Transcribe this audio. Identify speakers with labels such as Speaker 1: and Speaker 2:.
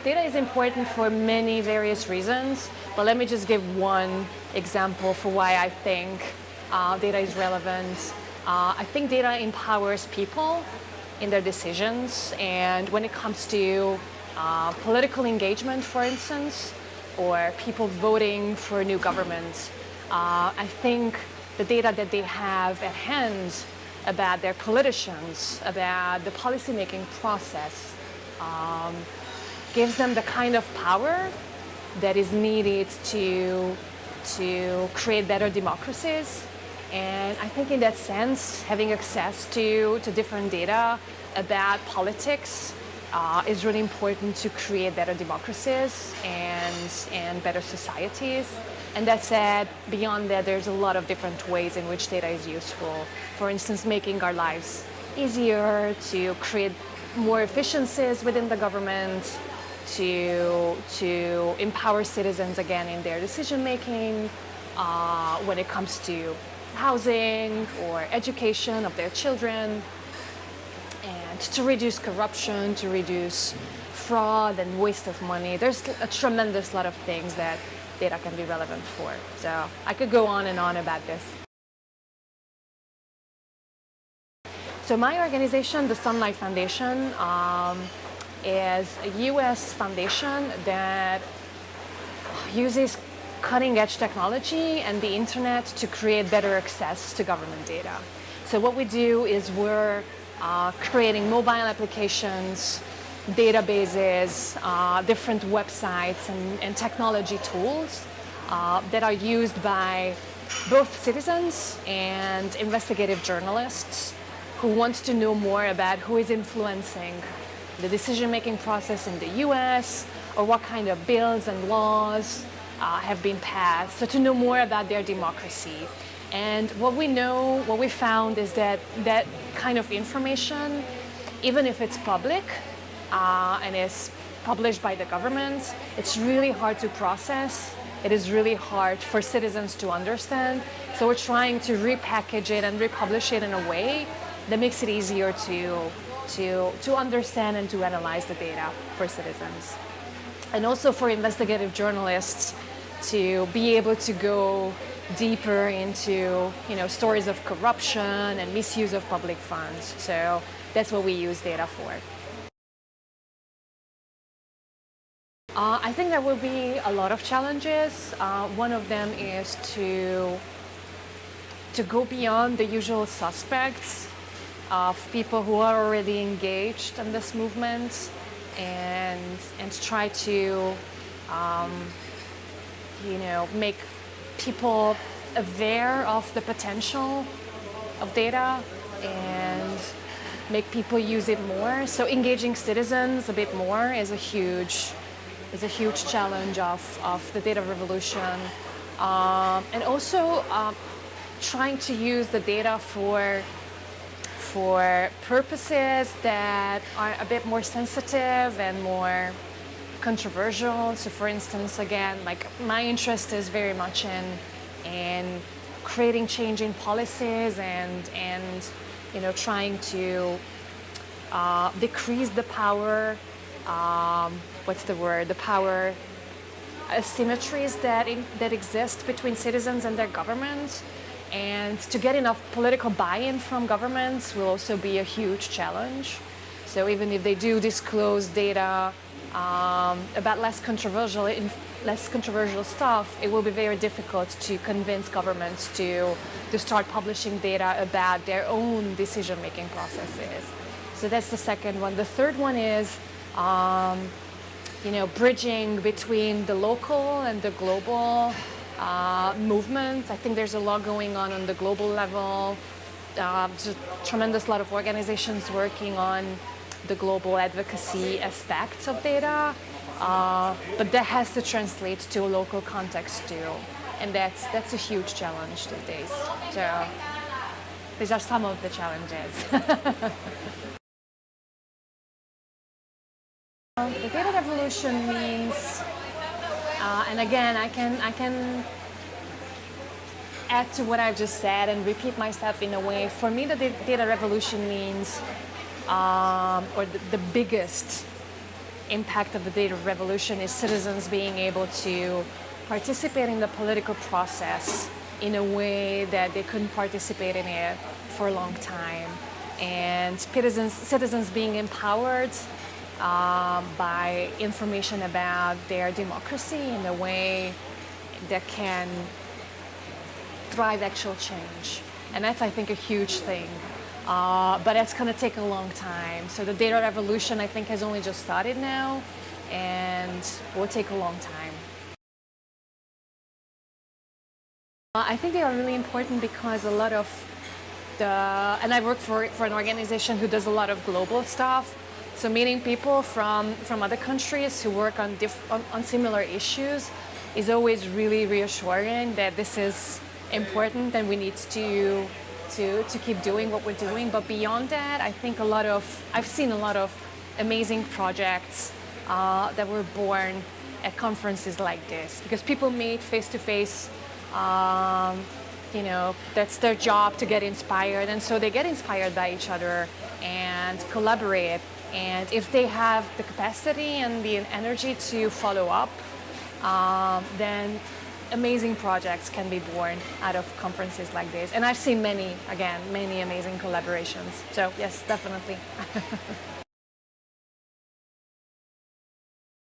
Speaker 1: Data is important for many various reasons, but let me just give one example for why I think data is relevant. I think data empowers people in their decisions, and when it comes to political engagement, for instance, or people voting for a new government, I think the data that they have at hand about their politicians, about the policymaking process, gives them the kind of power that is needed to create better democracies. And I think in that sense, having access to different data about politics is really important to create better democracies and better societies. And that said, beyond that, there's a lot of different ways in which data is useful. For instance, making our lives easier, to create more efficiencies within the government, to empower citizens again in their decision making when it comes to housing or education of their children, and to reduce corruption, to reduce fraud and waste of money. There's a tremendous lot of things that data can be relevant for. So I could go on and on about this. So my organization, the Sunlight Foundation, is a US foundation that uses cutting-edge technology and the internet to create better access to government data. So what we do is we're creating mobile applications, databases, different websites and technology tools that are used by both citizens and investigative journalists who want to know more about who is influencing the decision-making process in the US, or what kind of bills and laws have been passed, so to know more about their democracy. And what we found is that that kind of information, even if it's public and is published by the government, it's really hard to process. It is really hard for citizens to understand. So we're trying to repackage it and republish it in a way that makes it easier to understand and to analyze the data for citizens. And also for investigative journalists to be able to go deeper into stories of corruption and misuse of public funds. So that's what we use data for. I think there will be a lot of challenges. One of them is to go beyond the usual suspects of people who are already engaged in this movement and try to make people aware of the potential of data and make people use it more. So engaging citizens a bit more is a huge challenge of the data revolution. And also trying to use the data for purposes that are a bit more sensitive and more controversial. So for instance, again, like my interest is very much in creating change in policies and trying to decrease the power, the power asymmetries that exist between citizens and their government. And to get enough political buy-in from governments will also be a huge challenge. So even if they do disclose data about less controversial stuff, it will be very difficult to convince governments to start publishing data about their own decision-making processes. So that's the second one. The third one is bridging between the local and the global movement. I think there's a lot going on the global level. There's a tremendous lot of organizations working on the global advocacy aspects of data, but that has to translate to a local context too, and that's a huge challenge these days. So these are some of the challenges. The data revolution means, and again, I can add to what I've just said and repeat myself in a way. For me, the data revolution means, or the biggest impact of the data revolution is citizens being able to participate in the political process in a way that they couldn't participate in it for a long time. And citizens being empowered by information about their democracy in a way that can drive actual change. And that's, I think, a huge thing. But it's going to take a long time. So the data revolution, I think, has only just started now and will take a long time. I think they are really important because a lot of and I work for an organization who does a lot of global stuff. So meeting people from other countries who work on similar issues is always really reassuring that this is important and we need to keep doing what we're doing. But beyond that, I think I've seen a lot of amazing projects that were born at conferences like this because people meet face to face. That's their job to get inspired, and so they get inspired by each other and collaborate. And if they have the capacity and the energy to follow up, then amazing projects can be born out of conferences like this. And I've seen many amazing collaborations. So yes, definitely.